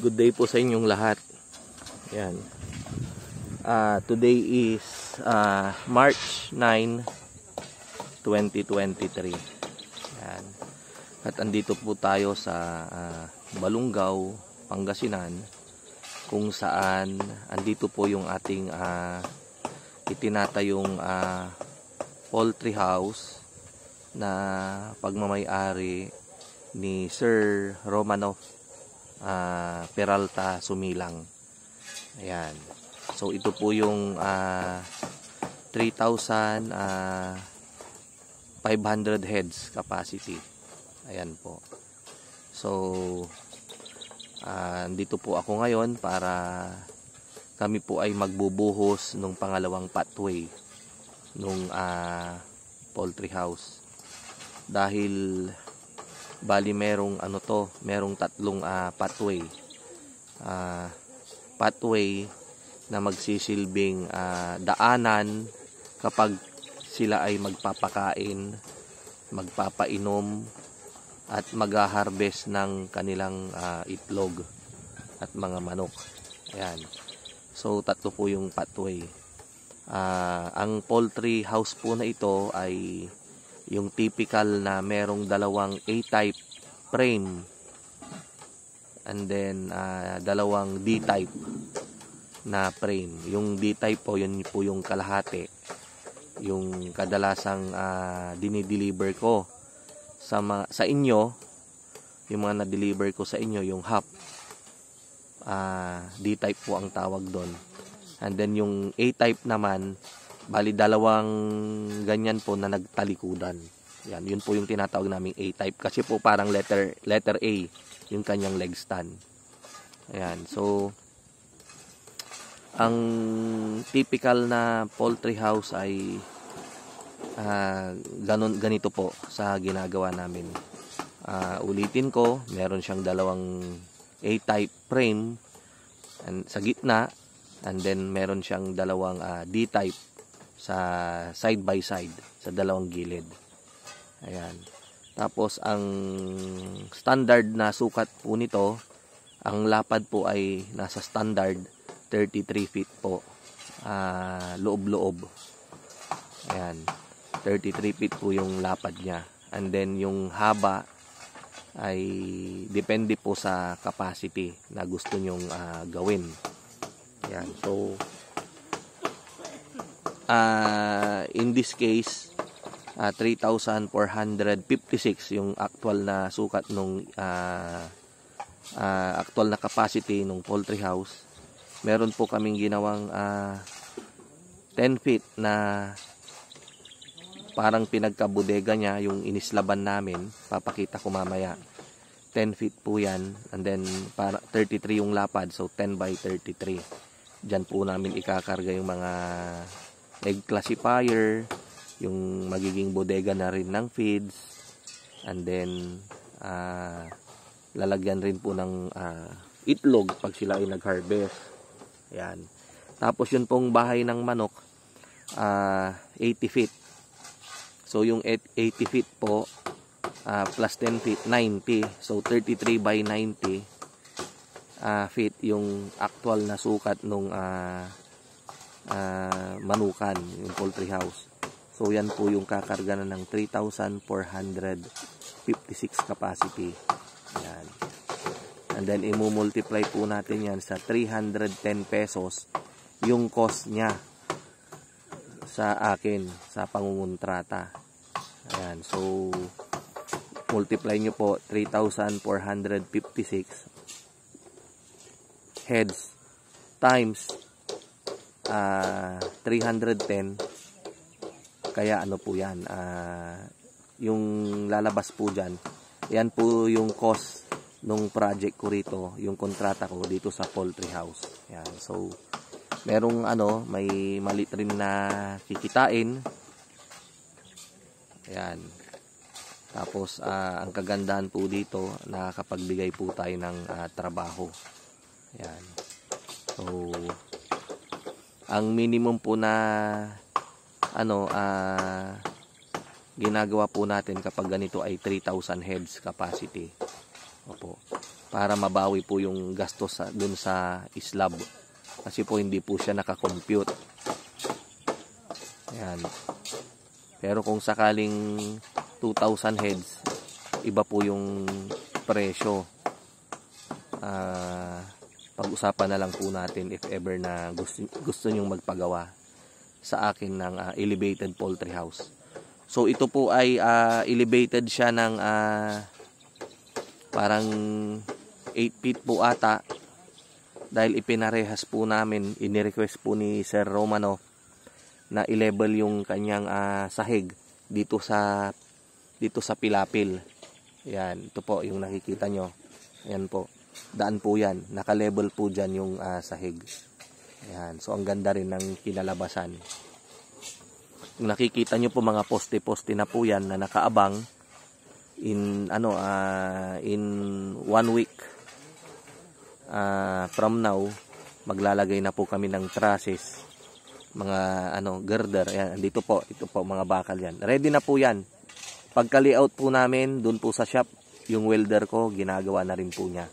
Good day po sa inyong lahat. Yan. Today is March 9, 2023. Yan. At andito po tayo sa Balungaw, Pangasinan, kung saan andito po yung ating itinatayong poultry house na pagmamay-ari ni Sir Romanoff Peralta Sumilang. Ayan. So ito po yung 3,500 heads capacity. Ayan po. So dito po ako ngayon para kami po ay magbubuhos ng pangalawang pathway nung poultry house. Dahil bali merong merong tatlong pathway. Pathway na magsisilbing daanan kapag sila ay magpapakain, magpapainom at mag-harvest ng kanilang itlog at mga manok. Ayan. So tatlo po yung pathway. Ang poultry house po na ito ay yung typical na merong dalawang A-type frame and then dalawang D-type na frame. Yung D-type po, yun po yung kalahati, yung kadalasang dinideliver ko sa inyo. Yung mga na-deliver ko sa inyo, yung half, D-type po ang tawag doon. And then yung A-type naman, bali dalawang ganyan po na nagtalikudan. Yan, yun po yung tinatawag naming A-type kasi po parang letter A yung kanyang leg stand. Ayan, so ang typical na poultry house ay ganito po sa ginagawa namin. Ulitin ko, meron siyang dalawang A-type frame and sa gitna, and then meron siyang dalawang D-type sa side by side, sa dalawang gilid. Ayan. Tapos ang standard na sukat po nito, ang lapad po ay nasa standard 33 feet po. Loob-loob. Ayan. 33 feet po yung lapad niya. And then yung haba ay depende po sa capacity na gusto nyong gawin. Ayan. So in this case 3,456 yung actual na sukat nung actual na capacity nung poultry house. Meron po kaming ginawang 10 feet na parang pinagkabodega niya yung inislaban namin. Papakita ko mamaya. 10 feet po yan, and then para 33 yung lapad, so 10 by 33. Diyan po namin ikakarga yung mga egg classifier, yung magiging bodega na rin ng feeds, and then lalagyan rin po ng itlog pag sila ay nag-harvest. Ayan. Tapos yun pong bahay ng manok, 80 feet. So yung 80 feet po plus 10 feet, 90. So 33 by 90 feet yung actual na sukat nung manukan, yung poultry house. So yan po yung kakarga na ng 3,456 capacity. Yan. And then i-multiply po natin yan sa 310 pesos yung cost niya sa akin sa pangungontrata. Ayan. So multiply nyo po 3,456 heads times 310, kaya ano po yan, yung lalabas po dyan, yan po yung cost nung project ko rito, yung kontrata ko dito sa poultry house. Yan. So merong may malit rin na kikitain. Ayan. Tapos ang kagandahan po dito, nakakapagbigay po tayo ng trabaho. Ayan. So ang minimum po na ginagawa po natin kapag ganito ay 3,000 heads capacity. Opo. para mabawi po yung gastos dun sa slab. Kasi po hindi po siya nakakompute. Ayan. Pero kung sakaling 2,000 heads, iba po yung presyo. Pag-usapan na lang po natin if ever na gusto nyong magpagawa sa akin ng elevated poultry house. So ito po ay elevated siya ng parang 8 feet po ata, dahil ipinarehas po namin, inirequest po ni Sir Romano na i-level yung kanyang sahig dito sa pilapil. Yan, ito po yung nakikita nyo. Yan po. Daan po yan. Naka-level po dyan yung sahig. Yan. So, ang ganda rin ng kinalabasan. Yung nakikita nyo po mga poste-poste na po yan na nakaabang in 1 week from now, maglalagay na po kami ng trusses, mga girder. Ayan, dito po, ito po mga bakal yan. Ready na po yan. Pagka-layout po namin, dun po sa shop, yung welder ko, ginagawa na rin po niya.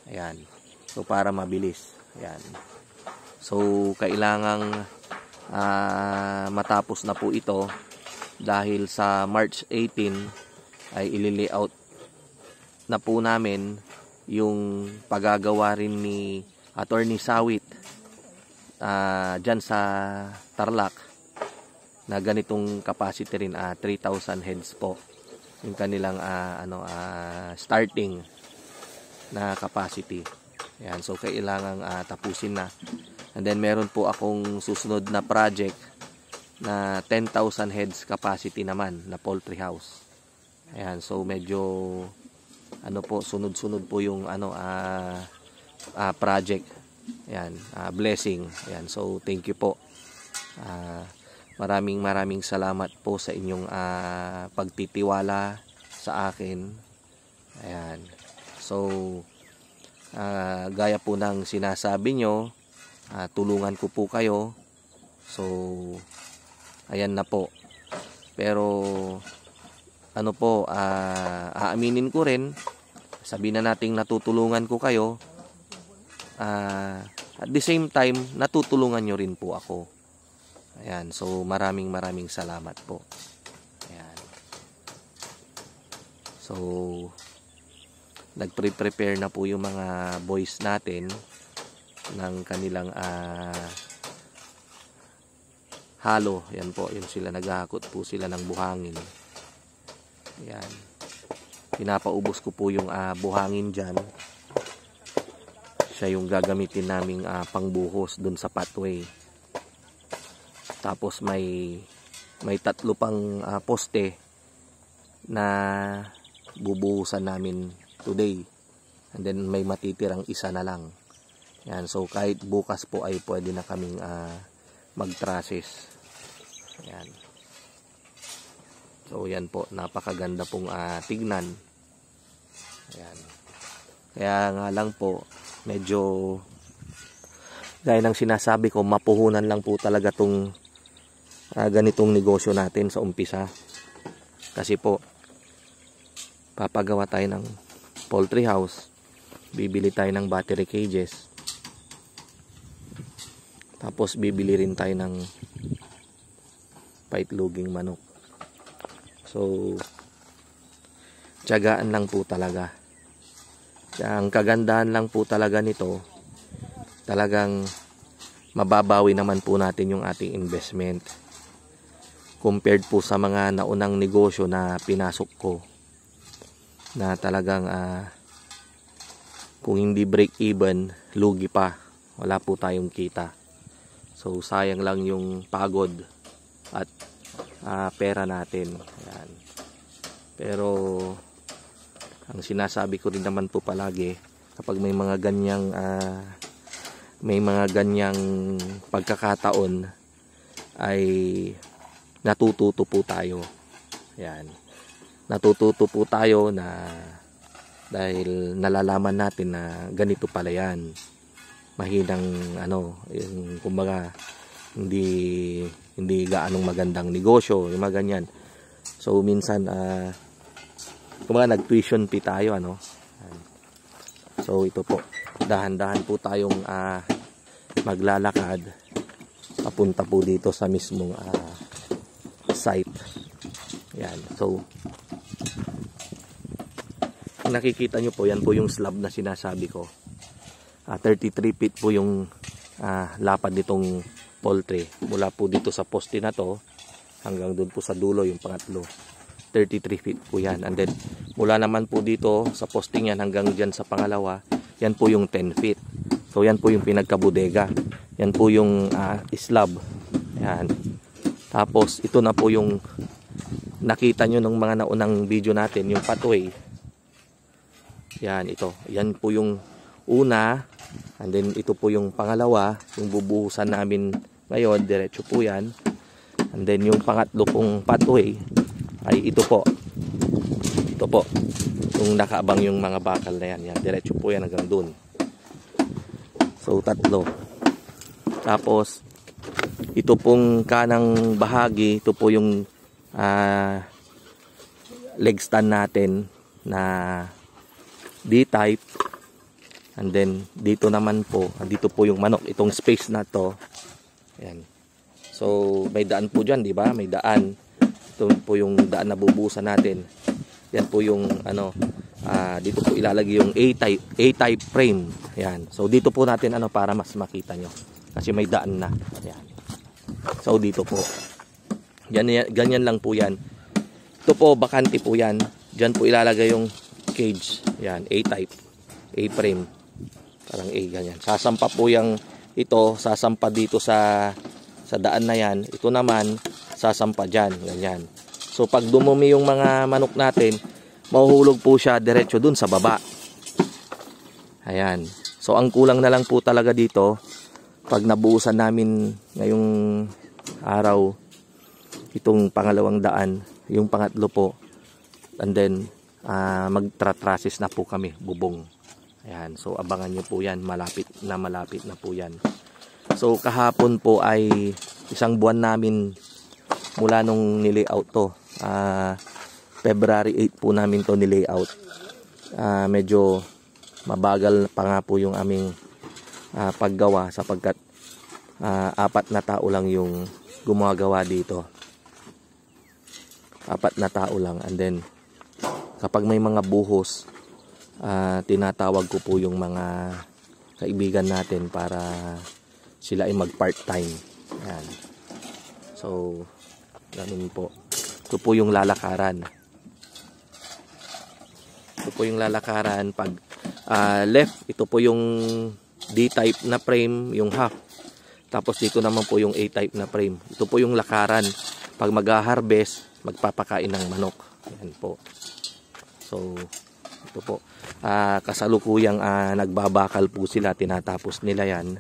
Ayan. So, para mabilis. Ayan. So, kailangang matapos na po ito dahil sa March 18 ay ili-layout na po namin yung pagagawa rin ni Attorney Sawit dyan sa Tarlac na ganitong capacity rin, 3,000 heads po yung kanilang starting na capacity. Ayan, so kailangang tapusin na. And then meron po akong susunod na project na 10,000 heads capacity naman na poultry house. Ayan, so medyo po, sunod-sunod po yung project. Ayan, blessing. Ayan, so thank you po. Maraming salamat po sa inyong pagtitiwala sa akin. Ayan. So gaya po ng sinasabi nyo, tulungan ko po kayo. So ayan na po. Pero aaminin ko rin, sabihin na nating natutulungan ko kayo, at the same time natutulungan nyo rin po ako. Ayan, so maraming salamat po. Ayan. So nagpre-prepare na po yung mga boys natin ng kanilang halo. Yan po, yun sila, naghahakot po sila ng buhangin. Ayan. Pinapaubos ko po yung buhangin dyan. Siya yung gagamitin naming pangbuhos dun sa pathway. Tapos may 3 pang poste na bubuhusan namin today. And then may matitirang isa na lang. Yan, so kahit bukas po ay pwede na kaming mag-trusses. Yan. So yan po, napakaganda pong tignan. Yan. Kaya nga lang po, medyo gaya ng sinasabi ko, mapuhunan lang po talaga tong ganitong negosyo natin sa umpisa. Kasi po, papagawa tayo ng poultry house, bibili tayo ng battery cages, tapos bibili rin tayo ng paitloging manok. So tiyagaan lang po talaga. Ang kagandahan lang po talaga nito, talagang mababawi naman po natin yung ating investment compared po sa mga naunang negosyo na pinasok ko, na talagang kung hindi break even, lugi pa, wala po tayong kita. So sayang lang yung pagod at pera natin. Ayan. Pero ang sinasabi ko rin naman po palagi, kapag may mga ganyang pagkakataon ay natututo po tayo. Ayan. Natututo po tayo na dahil nalalaman natin na ganito pala yan. Mahinang yung kumbaga hindi gaanong magandang negosyo, yung mga ganyan. So minsan kumbaga nag-tuition fee tayo, So ito po, dahan-dahan po tayong maglalakad papunta po dito sa mismong site. Yan. So nakikita nyo po, yan po yung slab na sinasabi ko. 33 feet po yung lapad nitong poultry. Mula po dito sa poste na to hanggang doon po sa dulo, yung pangatlo. 33 feet po yan. And then mula naman po dito sa posting yan hanggang dyan sa pangalawa, yan po yung 10 feet. So yan po yung pinagkabudega. Yan po yung slab. Yan. Tapos ito na po yung nakita nyo ng mga naunang video natin, yung pathway. Yan, ito. Yan po yung una. And then ito po yung pangalawa, yung bubuhusan namin ngayon, diretso po yan. And then yung pangatlo pong pathway ay ito po. Ito po. Yung nakaabang yung mga bakal na yan. Yan, diretso po yan hanggang dun. So tatlo. Tapos ito pong kanang bahagi, ito po yung leg stand natin na D-type. And then dito naman po, dito po yung manok, itong space na to. Ayan. So may daan po diyan, di ba? May daan. Ito po yung daan na bubuhusan natin. Yan po yung dito po ilalagay yung A-type frame. Ayan. So dito po natin para mas makita nyo. Kasi may daan na. Ayan. So dito po. Ganyan lang po yan. Ito po, bakante po yan. Diyan po ilalagay yung cage. Ayan, A-type. A-frame. Parang A, ganyan. Sasampa po yung ito, sasampa dito sa daan na yan. Ito naman, sasampa dyan. Ganyan. So pag dumumi yung mga manok natin, mahuhulog po siya diretso dun sa baba. Ayan. So ang kulang na lang po talaga dito, pag nabuhusan namin ngayong araw, itong pangalawang daan, yung pangatlo po, and then magtra-traces na po kami, bubong. Ayan, so abangan nyo po yan, malapit na po yan. So kahapon po ay isang buwan namin mula nung nilayout to. February 8 po namin to nilayout. Medyo mabagal pa nga po yung aming paggawa sapagkat 4 na tao lang yung gumagawa dito. 4 na tao lang. And then kapag may mga buhos, tinatawag ko po yung mga kaibigan natin para sila ay mag part-time. Yan. So ganun po. Ito po yung lalakaran. Ito po yung lalakaran. Pag left, ito po yung D-type na frame, yung half. Tapos dito naman po yung A-type na frame. Ito po yung lakaran. Pag mag-harvest, magpapakain ng manok. Yan po. So ito po. Kasalukuyang nagbabakal po sila. Tinatapos nila yan.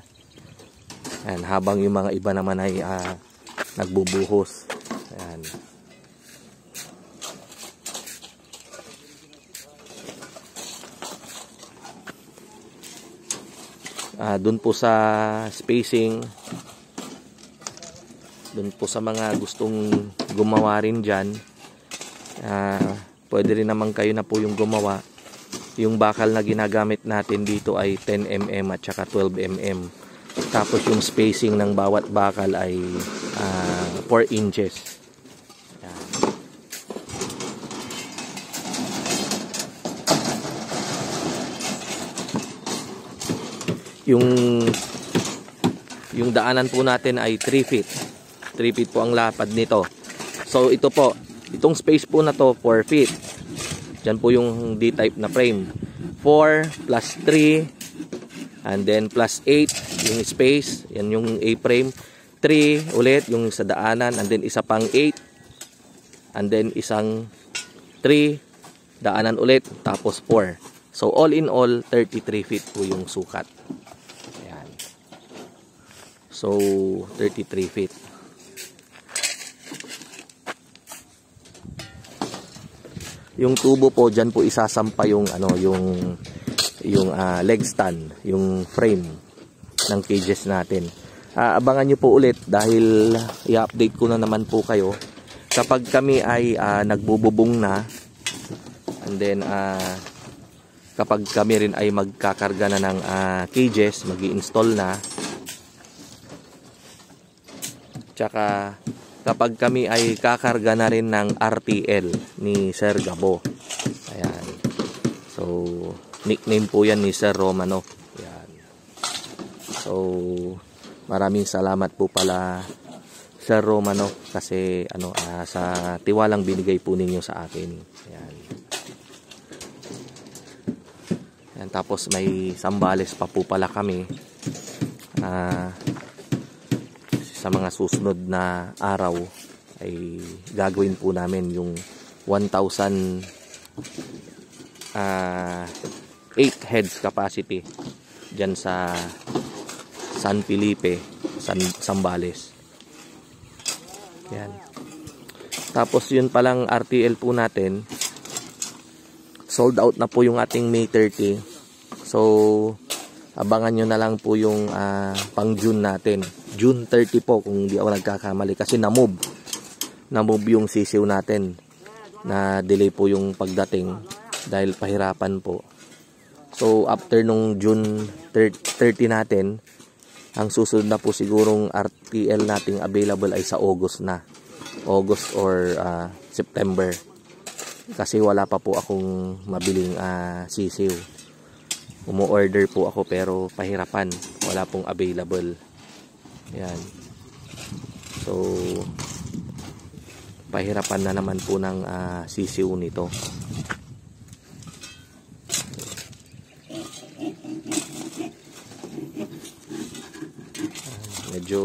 Yan. Habang yung mga iba naman ay nagbubuhos. Yan. Doon po sa spacing, doon po sa mga gustong gumawa rin dyan, pwede rin naman kayo na po yung gumawa. Yung bakal na ginagamit natin dito ay 10mm at saka 12mm. Tapos yung spacing ng bawat bakal ay 4 inches. Yung daanan po natin ay 3 feet. 3 feet po ang lapad nito. So ito po, itong space po na to 4 feet. Diyan po yung D-type na frame. 4 plus 3 and then plus 8 yung space, yan yung A-frame. 3 ulit yung sa daanan and then isa pang 8 and then isang 3 daanan ulit tapos 4. So all in all 33 feet po yung sukat. So 33 feet. Yung tubo po diyan po isasampa yung yung leg stand, yung frame ng cages natin. Abangan niyo po ulit dahil i-update ko na naman po kayo kapag kami ay nagbububong na, and then kapag kami rin ay magkakarga na ng cages, mag-i-install na. Tsaka kapag kami ay kakarga na rin ng RTL ni Sir Gabo. Ayan. So, nickname po yan ni Sir Romano. Ayan. So, maraming salamat po pala Sir Romano kasi sa tiwalang binigay po ninyo sa akin. Ayan. Ayan, tapos may Sambales pa po pala kami. Sa mga susunod na araw ay gagawin po namin yung 1,000 8 heads capacity dyan sa San Felipe, Sambales. Yan. Tapos yun palang RTL po natin, sold out na po yung ating May 30. So abangan nyo na lang po yung pang June natin. June 30 po kung di ako nagkakamali kasi na-move yung sisiw natin. Na delay po yung pagdating dahil pahirapan po. So after nung June 30 natin, ang susunod na po sigurong RTL nating available ay sa August na. August or September. Kasi wala pa po akong mabiling sisiw. Umu-order po ako pero pahirapan. Wala pong available. Yan. So pahirapan na naman po ng sisiw nito. Medyo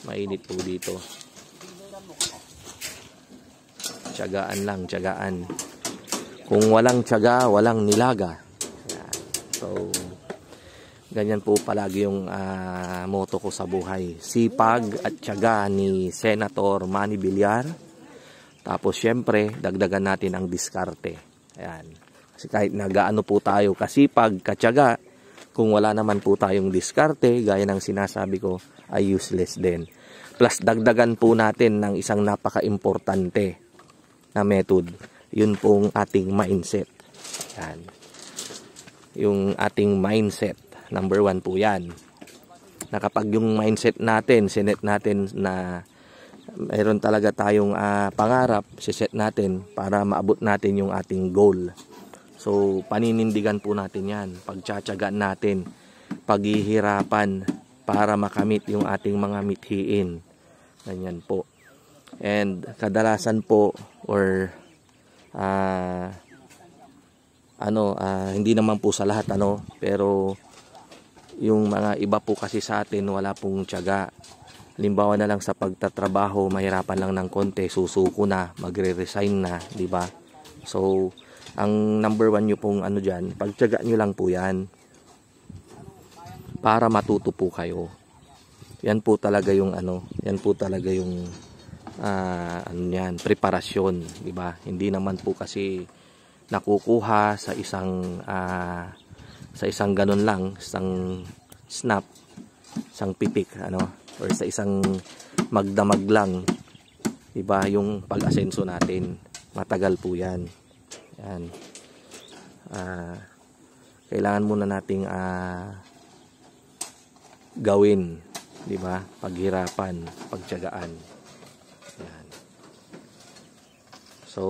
mainit po dito. Tiyagaan lang, tiyagaan. Kung walang tiyaga, walang nilaga. Yan. So ganyan po palagi yung motto ko sa buhay. Sipag at tiyaga ni Senator Manny Villar. Tapos syempre, dagdagan natin ang diskarte. Ayan. Kasi kahit nagaano po tayo kasipag, katyaga, kung wala naman po tayong diskarte, gaya ng sinasabi ko, ay useless din. Plus, dagdagan po natin ng isang napaka-importante na method. Yun pong ating mindset. Ayan. Yung ating mindset. Number 1 po yan. Na kapag yung mindset natin, sinet natin na mayroon talaga tayong pangarap, siset natin para maabot natin yung ating goal. So, paninindigan po natin yan. Pagtsatsagaan natin, paghihirapan para makamit yung ating mga mithiin. Ganyan po. And kadalasan po, or hindi naman po sa lahat, pero yung mga iba po kasi sa atin wala pong tiyaga. Halimbawa na lang sa pagtatrabaho, mahirapan lang ng konti, susuko na, magre-resign na, di ba? So, ang number 1 nyo pong dyan, pagtiyaga nyo lang po yan para matuto po kayo. Yan po talaga yung yan po talaga yung preparasyon, di ba? Hindi naman po kasi nakukuha sa isang ganun lang, isang snap, isang pitik, or sa isang magdamag lang, diba, yung pag-asenso natin. Matagal po yan. Yan. Kailangan muna nating gawin, diba, paghirapan, pagtiyagaan. Yan. So,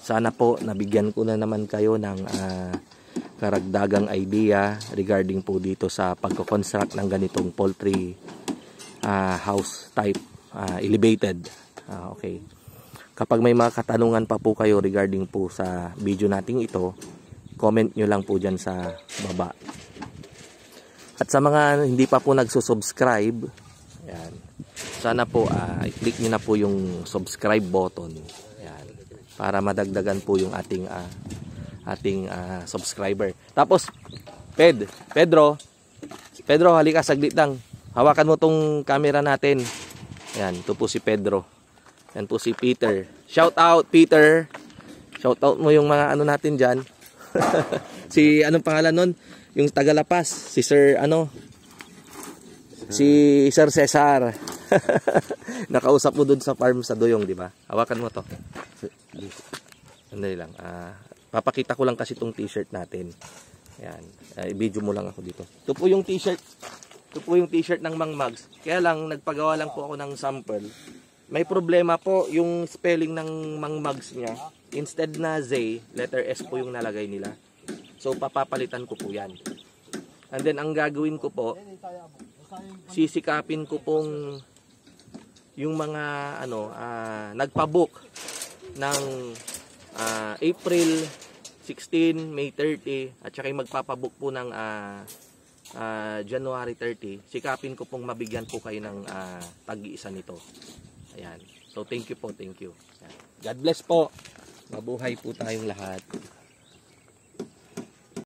sana po nabigyan ko na naman kayo ng karagdagang idea regarding po dito sa pagko-construct ng ganitong poultry house type, elevated. Okay. Kapag may mga katanungan pa po kayo regarding po sa video nating ito, comment nyo lang po dyan sa baba. At sa mga hindi pa po nagsusubscribe, yan, sana po i-click nyo na po yung subscribe button. Yan, para madagdagan po yung ating subscriber. Tapos, Pedro, halika saglit lang. Hawakan mo tong camera natin. Yan, ito po si Pedro. Yan po si Peter. Shout out, Peter. Shout out mo yung mga natin dyan. Si, anong pangalan nun? Yung Tagalapas. Si Sir, si Sir Cesar. Nakausap mo dun sa farm sa Doyong, di ba? Hawakan mo to. Sandali lang. Papakita ko lang kasi itong t-shirt natin. Ayan. I-video mo lang ako dito. Ito po yung t-shirt. Ito po yung t-shirt ng Mang Mags. Kaya lang, nagpagawa lang po ako ng sample. May problema po yung spelling ng Mang Mags niya. Instead na Z, letter S po yung nalagay nila. So, papapalitan ko po yan. And then, ang gagawin ko po, sisikapin ko pong yung mga nagpabook ng April 16, May 30 at saka yung magpapabook po ng January 30. Sikapin ko pong mabigyan po kayo ng tag-iisa nito. Ayan. So thank you po, thank you. Ayan. God bless po. Mabuhay po tayong lahat.